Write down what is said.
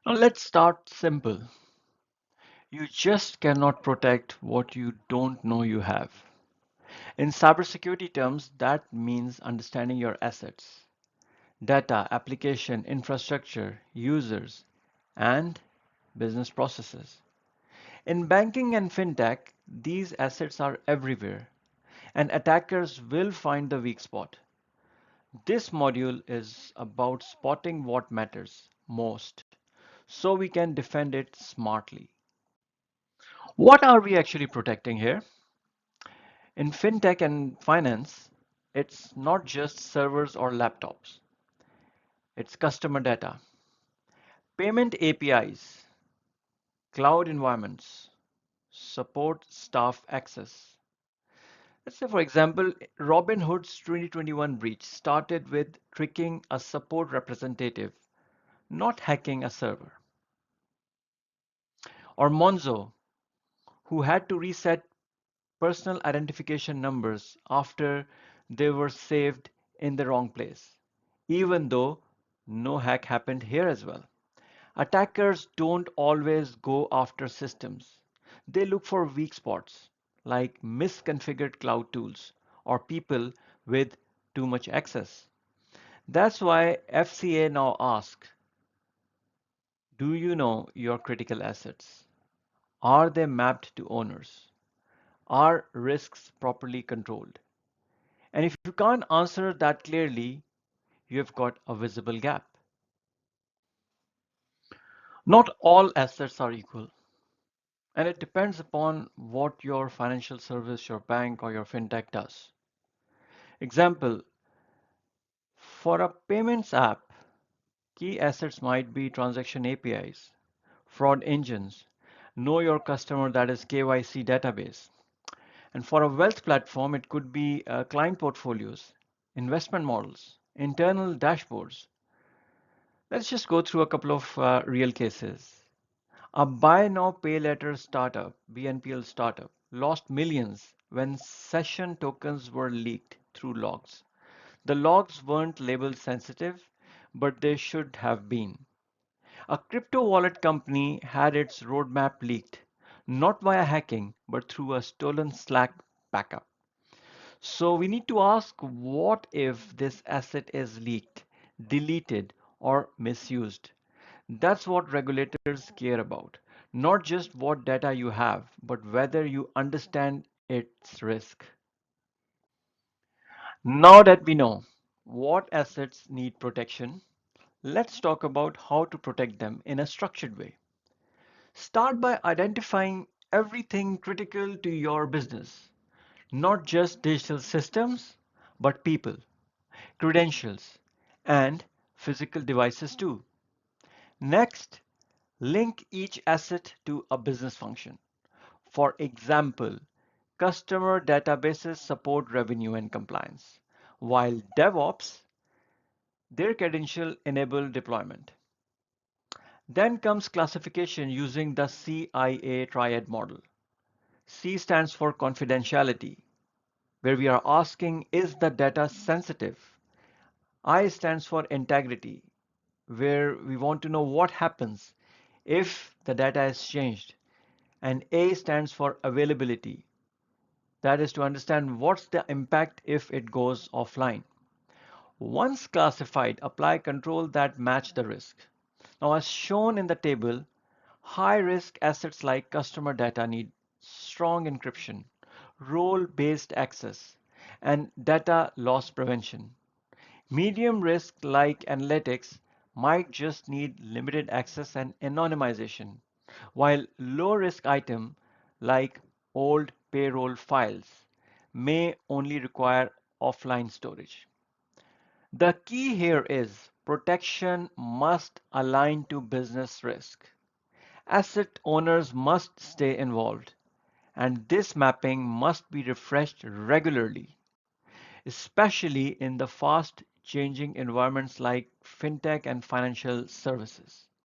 Now let's start simple. You just cannot protect what you don't know you have. In cybersecurity terms, that means understanding your assets, data, application, infrastructure, users, and business processes. In banking and fintech, these assets are everywhere, and attackers will find the weak spot. This module is about spotting what matters most so we can defend it smartly. What are we actually protecting here? In fintech and finance, it's not just servers or laptops, it's customer data, payment APIs, cloud environments, support staff access. Let's say, for example, Robinhood's 2021 breach started with tricking a support representative, not hacking a server. Or Monzo, who had to reset personal identification numbers after they were saved in the wrong place, even though no hack happened here as well. Attackers don't always go after systems. They look for weak spots, like misconfigured cloud tools or people with too much access. That's why FCA now asks, do you know your critical assets? Are they mapped to owners? Are risks properly controlled? And if you can't answer that clearly, you have got a visible gap. Not all assets are equal, and it depends upon what your financial service, your bank, or your fintech does. Example, for a payments app, key assets might be transaction APIs, fraud engines, know your customer, that is KYC database. And for a wealth platform, it could be client portfolios, investment models, internal dashboards. Let's just go through a couple of real cases. A buy now pay later startup, BNPL startup, lost millions when session tokens were leaked through logs. The logs weren't labeled sensitive, but they should have been. A crypto wallet company had its roadmap leaked, not via hacking, but through a stolen Slack backup. So we need to ask, what if this asset is leaked, deleted, or misused? That's what regulators care about. Not just what data you have, but whether you understand its risk. Now that we know what assets need protection, let's talk about how to protect them in a structured way. Start by identifying everything critical to your business, not just digital systems, but people, credentials, and physical devices too. Next, link each asset to a business function. For example, customer databases support revenue and compliance, while DevOps, their credential enable deployment. Then comes classification using the CIA triad model. C stands for confidentiality, where we are asking, is the data sensitive? I stands for integrity, where we want to know what happens if the data is changed. And A stands for availability. That is to understand what's the impact if it goes offline. Once classified, apply control that match the risk. Now, as shown in the table, high-risk assets like customer data need strong encryption, role-based access, and data loss prevention. Medium risk like analytics might just need limited access and anonymization, while low risk item like old payroll files may only require offline storage. The key here is protection must align to business risk. Asset owners must stay involved, and this mapping must be refreshed regularly, especially in the fast changing environments like fintech and financial services.